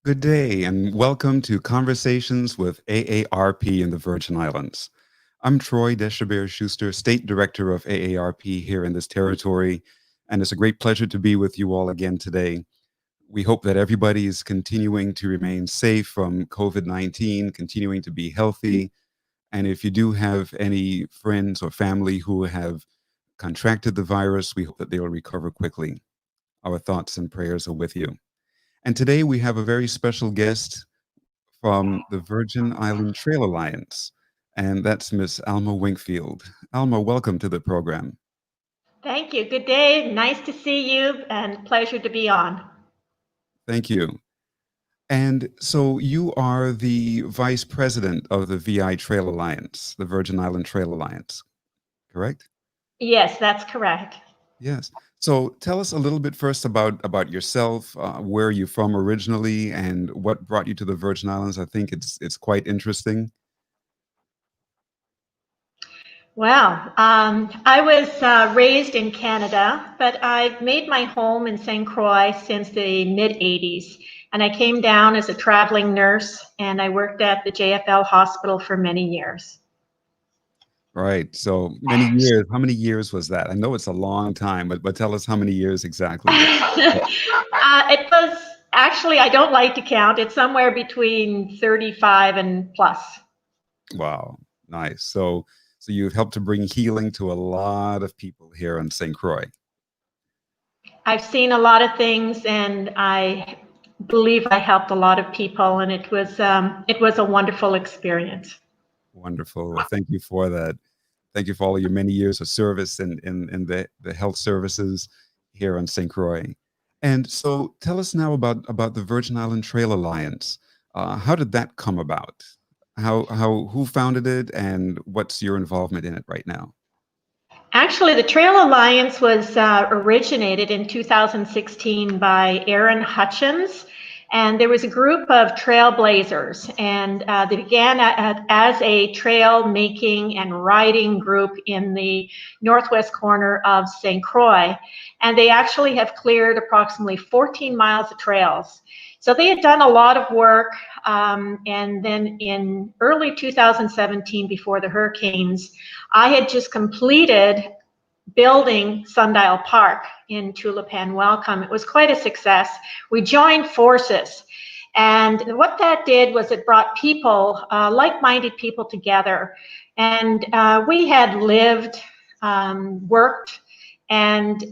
Good day and welcome to Conversations with AARP in the Virgin Islands. I'm Troy Deshabere Schuster, State Director of AARP here in this territory, and it's a great pleasure to be with you all again today. We hope that everybody is continuing to remain safe from COVID 19, continuing to be healthy. And if you do have any friends or family who have contracted the virus, we hope that they will recover quickly. Our thoughts and prayers are with you. And today we have a very special guest from the Virgin Island Trail Alliance, and that's Miss Alma Winkfield. Alma, welcome to the program. Thank you. Good day. Nice to see you and pleasure to be on. Thank you. And so you are the vice president of the VI Trail Alliance, the Virgin Island Trail Alliance, correct? Yes, that's correct. Yes. So tell us a little bit first about yourself. Where are you from originally, and what brought you to the Virgin Islands? I think it's quite interesting. Well, I was raised in Canada, but I've made my home in St. Croix since the mid-'80s. And I came down as a traveling nurse, and I worked at the JFL hospital for many years. Right. So many years. How many years was that? I know it's a long time, but tell us how many years exactly. It was actually, I don't like to count. It's somewhere between 35 and plus. Wow. Nice. So you've helped to bring healing to a lot of people here in St. Croix. I've seen a lot of things, and I believe I helped a lot of people, and it was a wonderful experience. Wonderful. Well, thank you for that. Thank you for all of your many years of service in the health services here on St. Croix. And so tell us now about the Virgin Island Trail Alliance. How did that come about? Who founded it, and what's your involvement in it right now? Actually, the Trail Alliance was originated in 2016 by Aaron Hutchins, and there was a group of trailblazers, and they began as a trail making and riding group in the northwest corner of St. Croix, and they actually have cleared approximately 14 miles of trails. So they had done a lot of work, and then in early 2017, before the hurricanes, I had just completed building Sundial Park in Tulipan Welcome. It was quite a success. We joined forces, and what that did was it brought people, like-minded people together, and we had lived, worked, and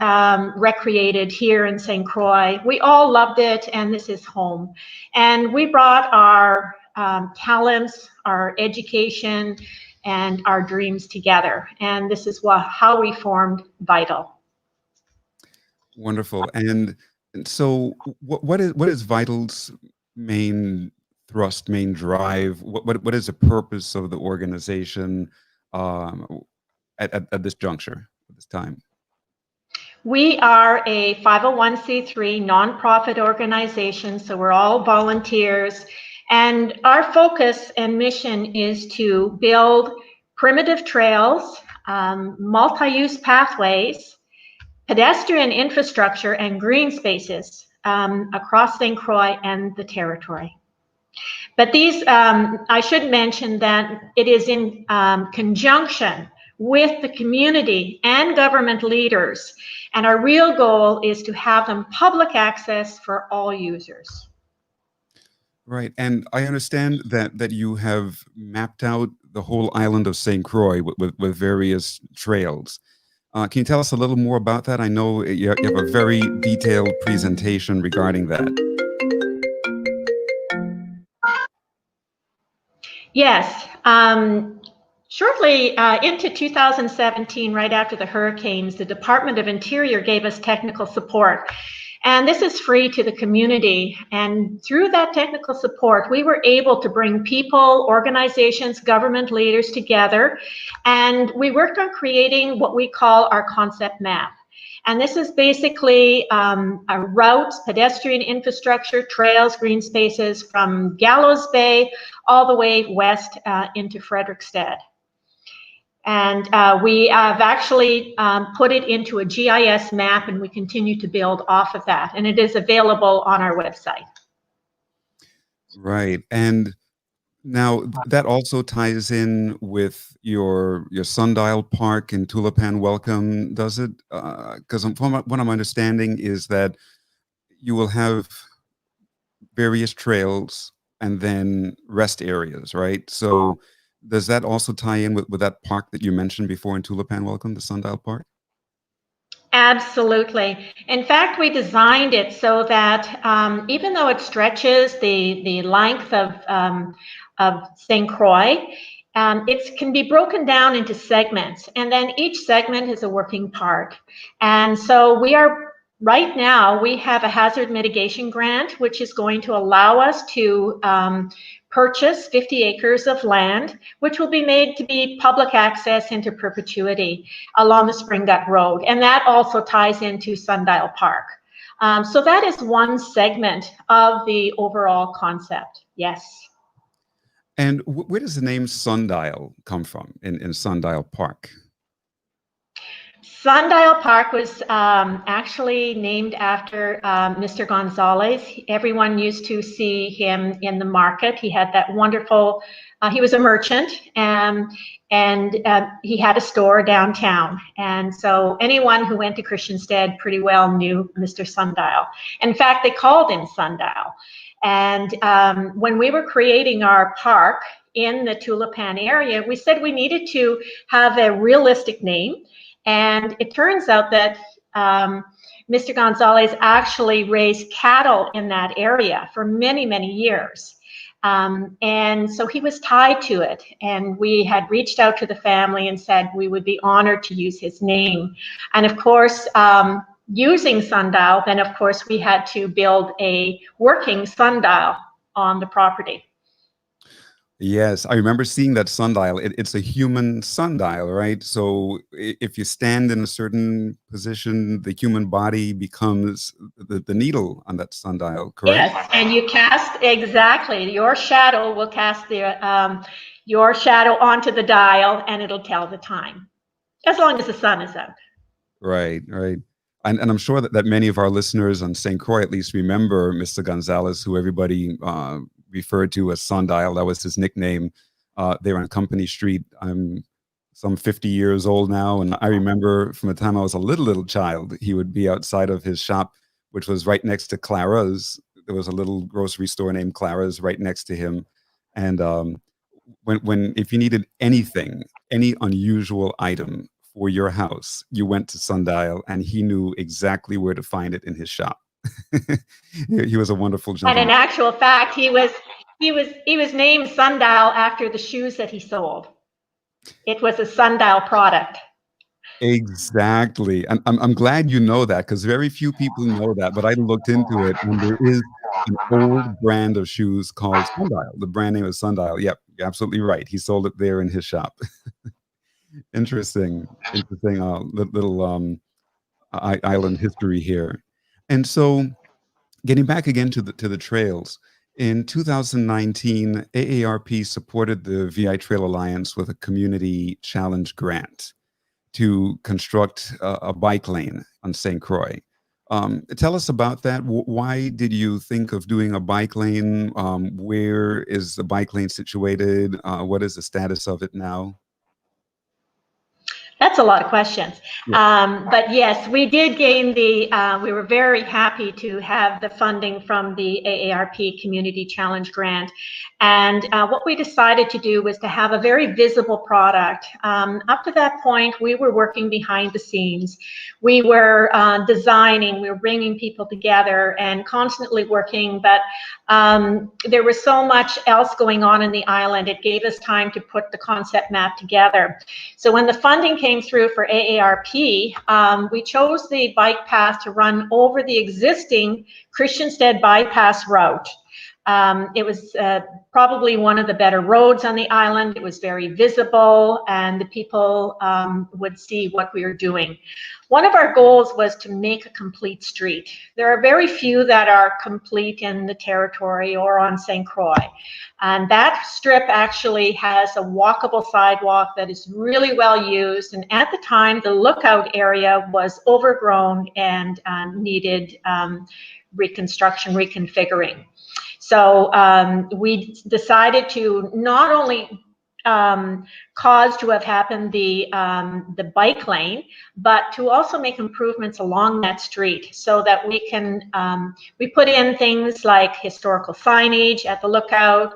recreated here in St. Croix. We all loved it, and this is home. And we brought our talents, our education, and our dreams together. And this is how we formed Vital. Wonderful. And so what is Vital's main thrust, main drive? What is the purpose of the organization um, at this juncture, at this time? We are a 501c3 nonprofit organization, so we're all volunteers. And our focus and mission is to build primitive trails, multi-use pathways, pedestrian infrastructure, and green spaces across St. Croix and the territory. But these, I should mention that it is in conjunction with the community and government leaders. And our real goal is to have them public access for all users. Right. And I understand that you have mapped out the whole island of St. Croix with various trails. Can you tell us a little more about that? I know you have a very detailed presentation regarding that. Yes. Shortly into 2017, right after the hurricanes, the Department of Interior gave us technical support. And this is free to the community. And through that technical support, we were able to bring people, organizations, government leaders together. And we worked on creating what we call our concept map. And this is basically a route, pedestrian infrastructure, trails, green spaces from Gallows Bay all the way west into Frederickstead. And we have actually put it into a GIS map, and we continue to build off of that. And it is available on our website. Right. And now that also ties in with your Sundial Park in Tulipan Welcome, does it? Because from what I'm understanding is that you will have various trails and then rest areas, right? So does that also tie in with that park that you mentioned before in Tulipan Welcome, the Sundial Park? Absolutely. In fact, we designed it so that even though it stretches the length of St. Croix, it can be broken down into segments, and then each segment is a working park. And so right now, we have a hazard mitigation grant, which is going to allow us to purchase 50 acres of land, which will be made to be public access into perpetuity along the Spring Gut Road. And that also ties into Sundial Park. So that is one segment of the overall concept, yes. And where does the name Sundial come from in Sundial Park? Sundial Park was actually named after Mr. Gonzalez. Everyone used to see him in the market. He had that wonderful, he was a merchant, and he had a store downtown. And so anyone who went to Christiansted pretty well knew Mr. Sundial. In fact, they called him Sundial. And when we were creating our park in the Tulipan area, we said we needed to have a realistic name. And it turns out that Mr. Gonzalez actually raised cattle in that area for many, many years. And so he was tied to it. And we had reached out to the family and said we would be honored to use his name. And of course, using sundial, then of course we had to build a working sundial on the property. Yes, I remember seeing that sundial. It's a human sundial, right? So if you stand in a certain position, the human body becomes the needle on that sundial, correct? Yes, and you cast, exactly, your shadow will cast your shadow onto the dial and it'll tell the time, as long as the sun is out. Right, right. And I'm sure that many of our listeners on St. Croix at least remember Mr. Gonzalez, who everybody referred to as Sundial. That was his nickname there on Company Street. I'm some 50 years old now, and I remember from the time I was a little child, he would be outside of his shop, which was right next to Clara's. There was a little grocery store named Clara's right next to him. And when if you needed anything, any unusual item for your house, you went to Sundial, and he knew exactly where to find it in his shop. He was a wonderful And in gentleman. actual fact, he was named Sundial after the shoes that he sold. It was a Sundial product. Exactly, and I'm glad you know that because very few people know that, but I looked into it, and there is an old brand of shoes called Sundial. The brand name is Sundial. Yep, you're absolutely right. He sold it there in his shop. Interesting, little, island history here. And so getting back again to the trails, in 2019, AARP supported the VI Trail Alliance with a community challenge grant to construct a bike lane on St. Croix. Tell us about that. Why did you think of doing a bike lane? Where is the bike lane situated? What is the status of it now? That's a lot of questions. Yeah. But yes, we did gain we were very happy to have the funding from the AARP Community Challenge Grant. And what we decided to do was to have a very visible product. Up to that point, we were working behind the scenes. We were designing, we were bringing people together and constantly working, but there was so much else going on in the island. It gave us time to put the concept map together. So when the funding came through for AARP, we chose the bike path to run over the existing Christiansted bypass route. It was probably one of the better roads on the island. It was very visible, and the people would see what we were doing. One of our goals was to make a complete street. There are very few that are complete in the territory or on St. Croix. And that strip actually has a walkable sidewalk that is really well used. And at the time, the lookout area was overgrown and needed reconstruction, reconfiguring. So we decided to not only cause to have happened the bike lane, but to also make improvements along that street so that we can, we put in things like historical signage at the lookout.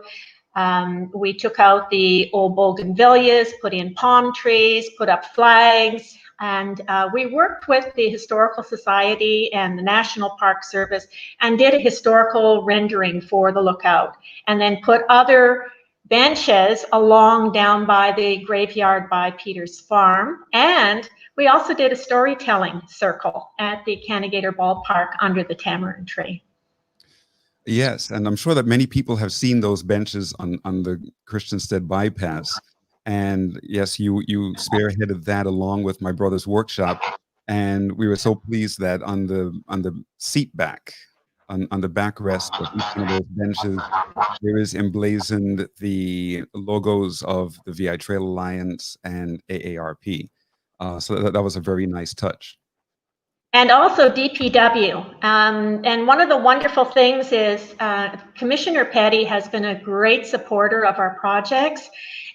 We took out the old bougainvilleas, put in palm trees, put up flags, and we worked with the Historical Society and the National Park Service and did a historical rendering for the lookout, and then put other benches along down by the graveyard by Peter's farm. And we also did a storytelling circle at the Cannigator Ballpark under the tamarind tree. Yes, and I'm sure that many people have seen those benches on the Christiansted bypass. And yes, you spearheaded that along with my brother's workshop, and we were so pleased that on the seat back, on the backrest of each one of those benches, there is emblazoned the logos of the VI Trail Alliance and AARP. So that was a very nice touch. And also DPW. And one of the wonderful things is Commissioner Petty has been a great supporter of our projects.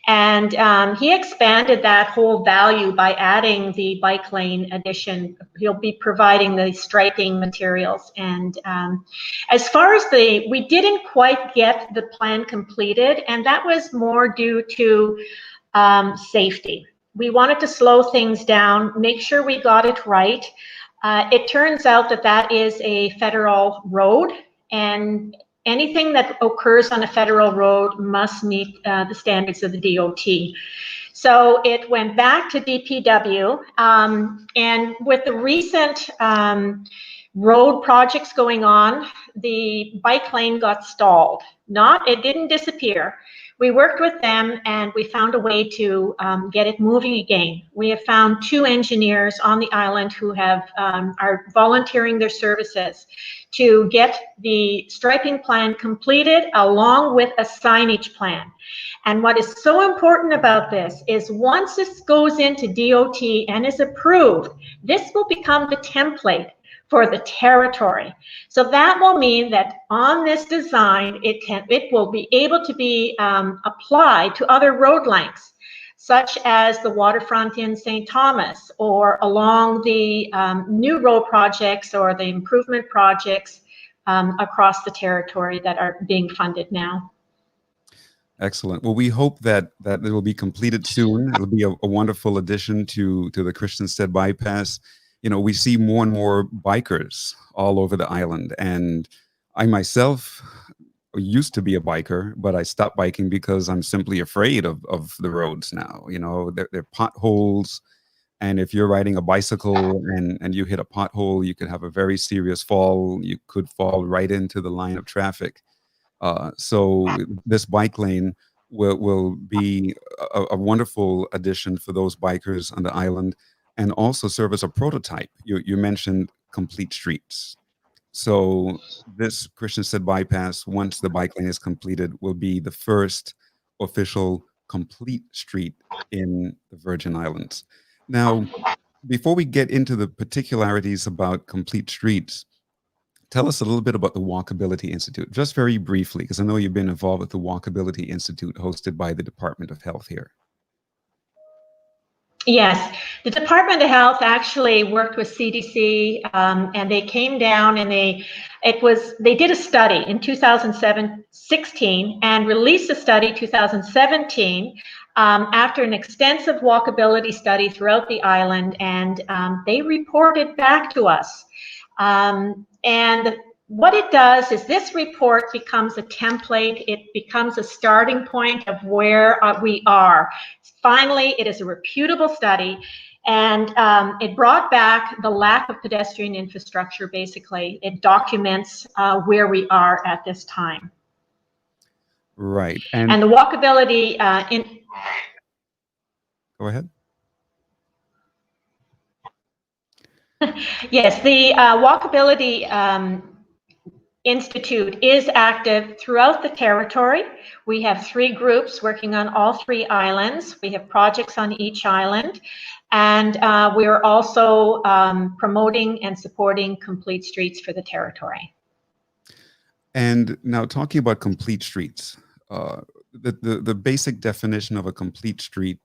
And he expanded that whole value by adding the bike lane addition. He'll be providing the striping materials. And as far as we didn't quite get the plan completed, and that was more due to safety. We wanted to slow things down, make sure we got it right. It turns out that that is a federal road, and anything that occurs on a federal road must meet the standards of the DOT. So it went back to DPW, and with the recent road projects going on, the bike lane got stalled. It didn't disappear. We worked with them and we found a way to get it moving again. We have found 2 engineers on the island who are volunteering their services to get the striping plan completed along with a signage plan. And what is so important about this is once this goes into DOT and is approved, this will become the template for the territory. So that will mean that on this design, it will be able to be applied to other road lengths, such as the waterfront in St. Thomas, or along the new road projects or the improvement projects across the territory that are being funded now. Excellent. Well, we hope that it will be completed soon. It'll be a wonderful addition to the Christiansted bypass. You know, we see more and more bikers all over the island, and I myself used to be a biker, but I stopped biking because I'm simply afraid of the roads now. You know, they're potholes, and if you're riding a bicycle and you hit a pothole, you could have a very serious fall. You could fall right into the line of traffic. So this bike lane will be a wonderful addition for those bikers on the island, and also serve as a prototype. You mentioned complete streets. So this Christiansted bypass, once the bike lane is completed, will be the first official complete street in the Virgin Islands. Now, before we get into the particularities about complete streets, tell us a little bit about the Walkability Institute, just very briefly, because I know you've been involved with the Walkability Institute hosted by the Department of Health here. Yes, the Department of Health actually worked with CDC, and they came down and they did a study in 2016 and released a study 2017 after an extensive walkability study throughout the island, and they reported back to us. And what it does is this report becomes a template. It becomes a starting point of where we are. Finally, it is a reputable study, and it brought back the lack of pedestrian infrastructure, basically. It documents where we are at this time. Right. And the walkability Go ahead. Yes, the Walkability Institute is active throughout the territory. We have 3 groups working on all 3 islands. We have projects on each island, and we are also promoting and supporting complete streets for the territory. And now talking about complete streets, the basic definition of a complete street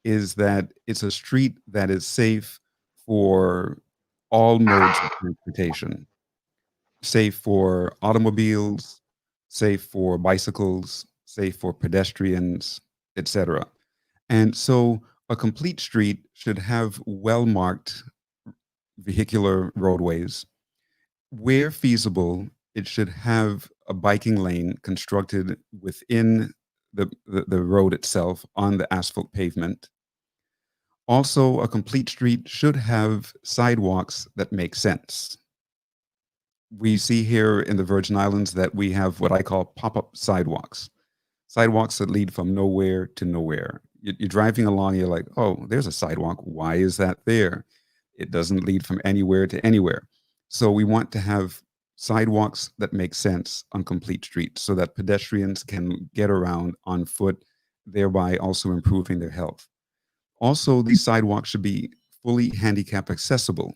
is that it's a street that is safe for all modes of transportation, safe for automobiles, safe for bicycles, safe for pedestrians, etc. And so a complete street should have well-marked vehicular roadways. Where feasible, it should have a biking lane constructed within the road itself on the asphalt pavement. Also, a complete street should have sidewalks that make sense. We see here in the Virgin Islands that we have what I call pop-up sidewalks, sidewalks that lead from nowhere to nowhere. You're driving along, you're like, oh, there's a sidewalk. Why is that there? It doesn't lead from anywhere to anywhere. So we want to have sidewalks that make sense on complete streets so that pedestrians can get around on foot, thereby also improving their health. Also, these sidewalks should be fully handicap accessible.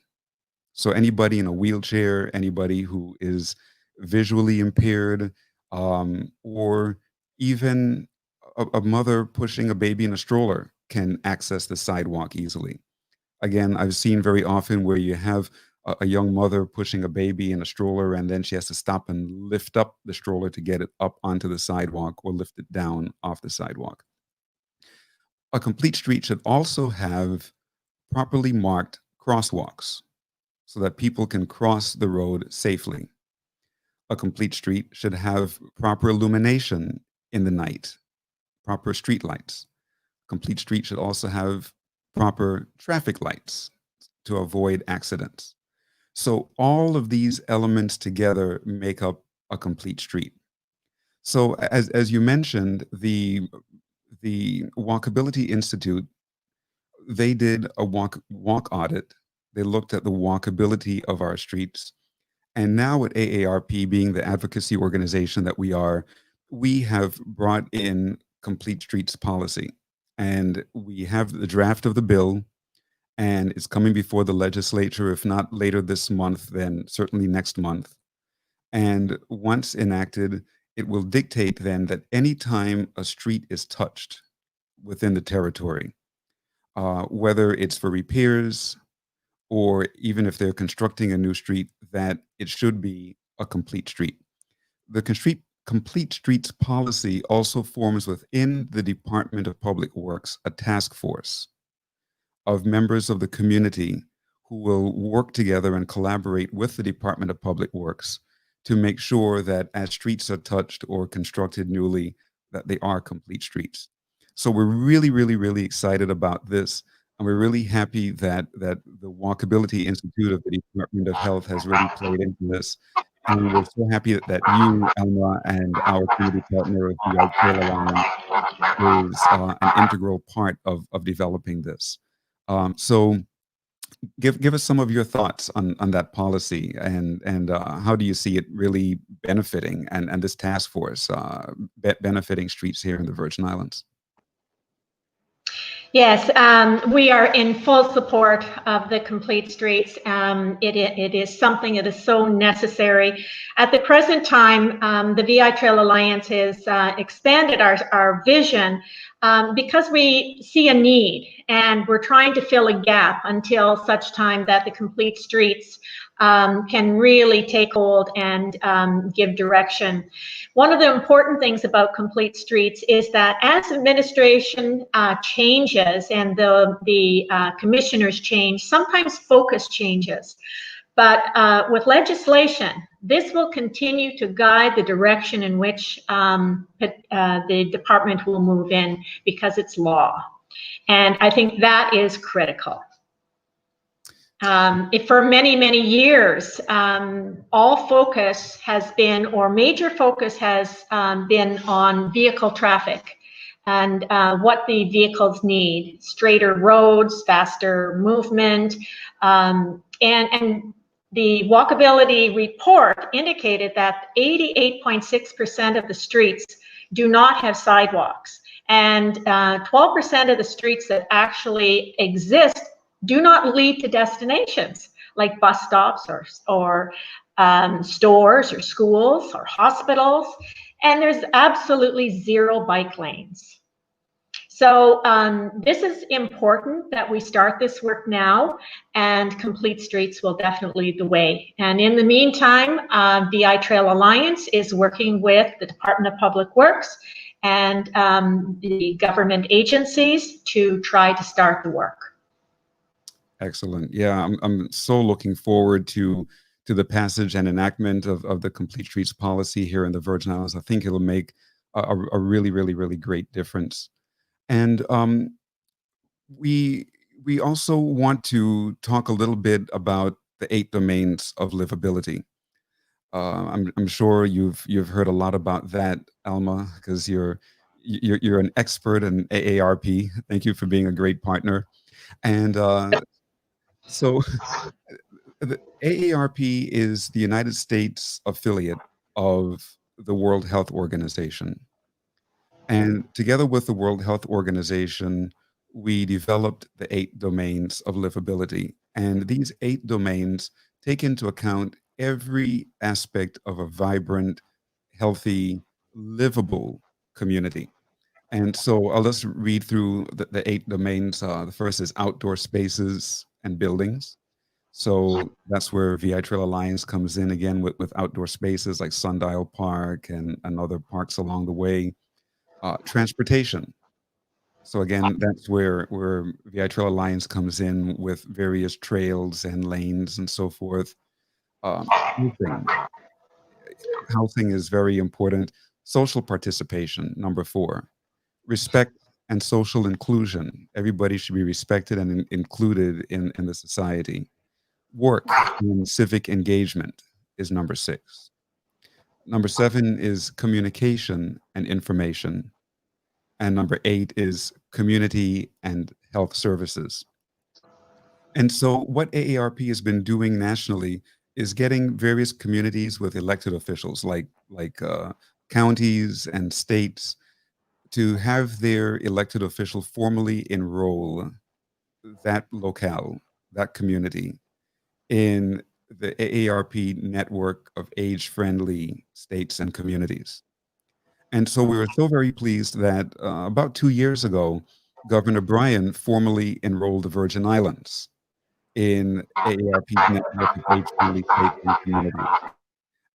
So anybody in a wheelchair, anybody who is visually impaired, or even a mother pushing a baby in a stroller can access the sidewalk easily. Again, I've seen very often where you have a young mother pushing a baby in a stroller, and then she has to stop and lift up the stroller to get it up onto the sidewalk or lift it down off the sidewalk. A complete street should also have properly marked crosswalks so that people can cross the road safely. A complete street should have proper illumination in the night, proper street lights. Complete street should also have proper traffic lights to avoid accidents. So all of these elements together make up a complete street. So as you mentioned, the Walkability Institute, they did a walk audit. They looked at the walkability of our streets. And now at AARP, being the advocacy organization that we are, we have brought in complete streets policy. And we have the draft of the bill, and it's coming before the legislature, if not later this month, then certainly next month. And once enacted, it will dictate then that anytime a street is touched within the territory, whether it's for repairs or even if they're constructing a new street, that it should be a complete street. The complete streets policy also forms within the Department of Public Works a task force of members of the community who will work together and collaborate with the Department of Public Works to make sure that as streets are touched or constructed newly, that they are complete streets. So we're really, really, really excited about this. And we're really happy that the Walkability Institute of the Department of Health has really played into this. And we're so happy that you, Elma, and our community partner of the Art Trail Alliance is an integral part of developing this. So give us some of your thoughts on that policy, and how do you see it really benefiting, and this task force benefiting streets here in the Virgin Islands? Yes, we are in full support of the complete streets. It is something that is so necessary. At the present time, the VI Trail Alliance has expanded our vision because we see a need, and we're trying to fill a gap until such time that the complete streets can really take hold and give direction. One of the important things about complete streets is that as administration changes and the commissioners change, sometimes focus changes. But with legislation, this will continue to guide the direction in which the department will move in, because it's law. And I think that is critical. For many, many years, all focus has been, or major focus has been on vehicle traffic and what the vehicles need: straighter roads, faster movement, and the walkability report indicated that 88.6% of the streets do not have sidewalks, and 12% of the streets that actually exist do not lead to destinations like bus stops or stores or schools or hospitals, and there's absolutely zero bike lanes. So this is important that we start this work now, and Complete Streets will definitely lead the way. And in the meantime, VI Trail Alliance is working with the Department of Public Works and the government agencies to try to start the work. Excellent. Yeah, I'm so looking forward to the passage and enactment of the Complete Streets policy here in the Virgin Islands. I think it'll make a really, really, really great difference. And we we also want to talk a little bit about the 8 domains of livability. I'm sure you've heard a lot about that, Alma, because you're an expert in AARP. Thank you for being a great partner. And so the AARP is the United States affiliate of the World Health Organization. And together with the World Health Organization, we developed the 8 domains of livability. And these 8 domains take into account every aspect of a vibrant, healthy, livable community. And so I'll just read through the 8 domains. The first is outdoor spaces and buildings. So that's where VI Trail Alliance comes in again with outdoor spaces like Sundial Park and other parks along the way. Transportation. So again, that's where VI Trail Alliance comes in with various trails and lanes and so forth. Housing. Housing is very important. Social participation, number 4. Respect and social inclusion. Everybody should be respected and included in the society. Work and civic engagement is number 6. Number 7 is communication and information. And number 8 is community and health services. And so what AARP has been doing nationally is getting various communities with elected officials like counties and states to have their elected official formally enroll that locale, that community, in the AARP network of age-friendly states and communities. And so we were so very pleased that about 2 years ago, Governor Bryan formally enrolled the Virgin Islands in AARP's network of age-friendly states and communities.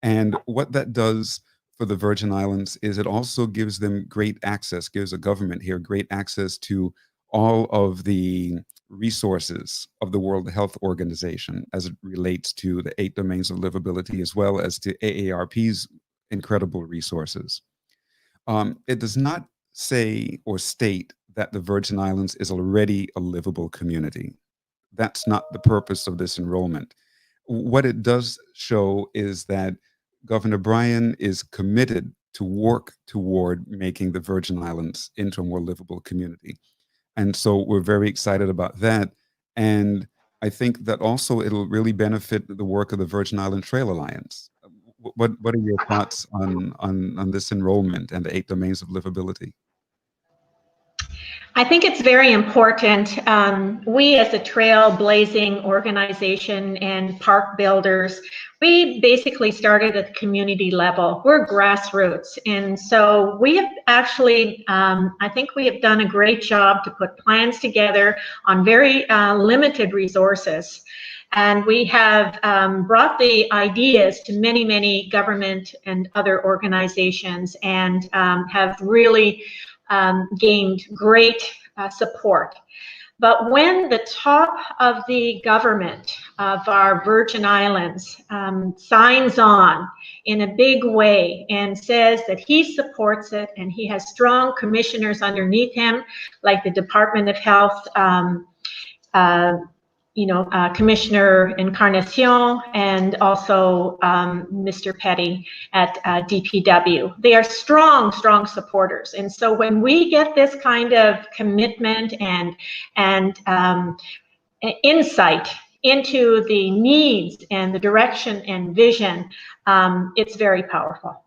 And what that does for the Virgin Islands is it also gives them great access, gives a government here great access to all of the resources of the World Health Organization as it relates to the 8 domains of livability, as well as to AARP's incredible resources. It does not say or state that the Virgin Islands is already a livable community. That's not the purpose of this enrollment. What it does show is that Governor Bryan is committed to work toward making the Virgin Islands into a more livable community. And so we're very excited about that. And I think that also it'll really benefit the work of the Virgin Island Trail Alliance. What are your thoughts on this enrollment and the 8 domains of livability? I think it's very important. We as a trailblazing organization and park builders, we basically started at the community level. We're grassroots. And so we have actually, I think we have done a great job to put plans together on very limited resources. And we have brought the ideas to many, many government and other organizations and have really gained great support. But when the top of the government of our Virgin Islands signs on in a big way and says that he supports it and he has strong commissioners underneath him, like the Department of Health, Commissioner Encarnacion and also Mr. Petty at DPW. They are strong, strong supporters. And so when we get this kind of commitment and insight into the needs and the direction and vision, it's very powerful.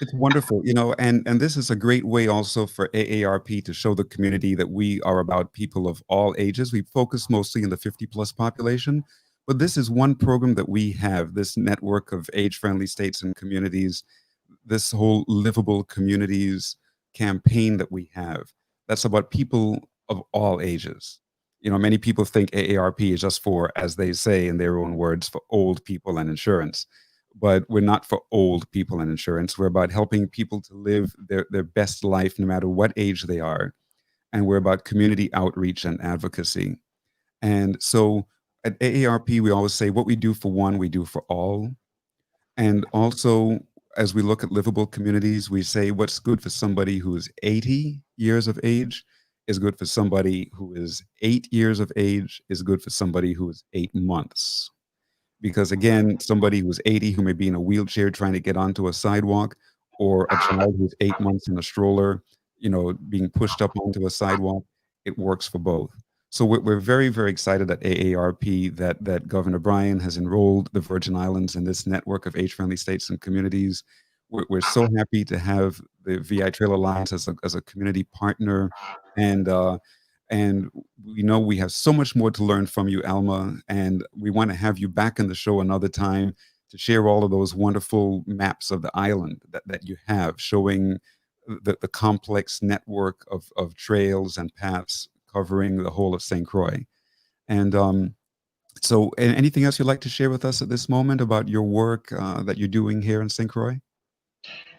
It's wonderful, and this is a great way also for AARP to show the community that we are about people of all ages. We focus mostly in the 50 plus population, But this is one program that we have, this network of age-friendly states and communities, this whole livable communities campaign that we have, that's about people of all ages. You know, many people think AARP is just for, as they say in their own words, for old people and insurance. But we're not for old people and insurance. We're about helping people to live their best life no matter what age they are. And we're about community outreach and advocacy. And so at AARP, we always say what we do for one, we do for all. And also, as we look at livable communities, we say what's good for somebody who is 80 years of age is good for somebody who is 8 years of age, is good for somebody who is 8 months. Because again, somebody who's 80 who may be in a wheelchair trying to get onto a sidewalk, or a child who's 8 months in a stroller, you know, being pushed up onto a sidewalk, it works for both. So we're very, very excited at AARP that Governor Bryan has enrolled the Virgin Islands in this network of age-friendly states and communities. We're so happy to have the VI Trail Alliance as a community partner, and and we know we have so much more to learn from you, Alma, and we want to have you back in the show another time to share all of those wonderful maps of the island that you have, showing the complex network of trails and paths covering the whole of St. Croix. And so anything else you'd like to share with us at this moment about your work that you're doing here in St. Croix?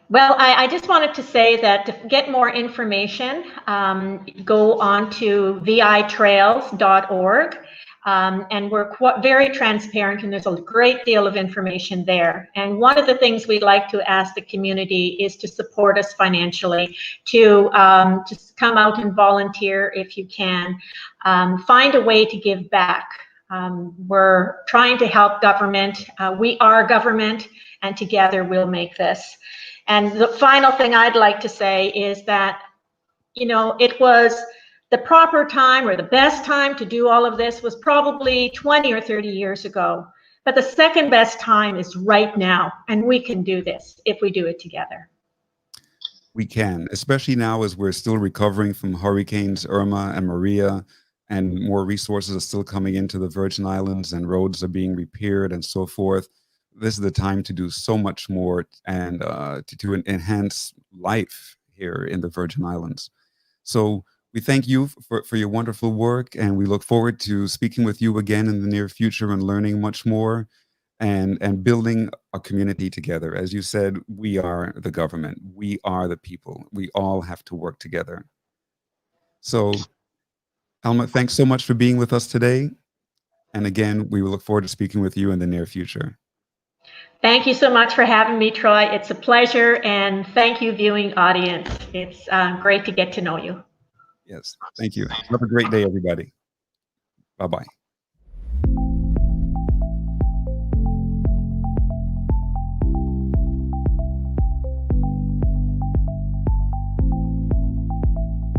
Well, I just wanted to say that to get more information, go on to vitrails.org. And we're very transparent, and there's a great deal of information there. And one of the things we'd like to ask the community is to support us financially, to just come out and volunteer if you can. Find a way to give back. We're trying to help government. We are government, and together we'll make this. And the final thing I'd like to say is that, you know, it was the proper time, or the best time to do all of this was probably 20 or 30 years ago. But the second best time is right now, and we can do this if we do it together. We can, especially now as we're still recovering from hurricanes Irma and Maria, and more resources are still coming into the Virgin Islands, and roads are being repaired and so forth. This is the time to do so much more and to enhance life here in the Virgin Islands. So we thank you for your wonderful work, and we look forward to speaking with you again in the near future and learning much more and building a community together. As you said, we are the government. We are the people. We all have to work together. So, Alma, thanks so much for being with us today. And again, we will look forward to speaking with you in the near future. Thank you so much for having me, Troy. It's a pleasure, and thank you, viewing audience. It's great to get to know you. Yes, thank you. Have a great day, everybody. Bye-bye.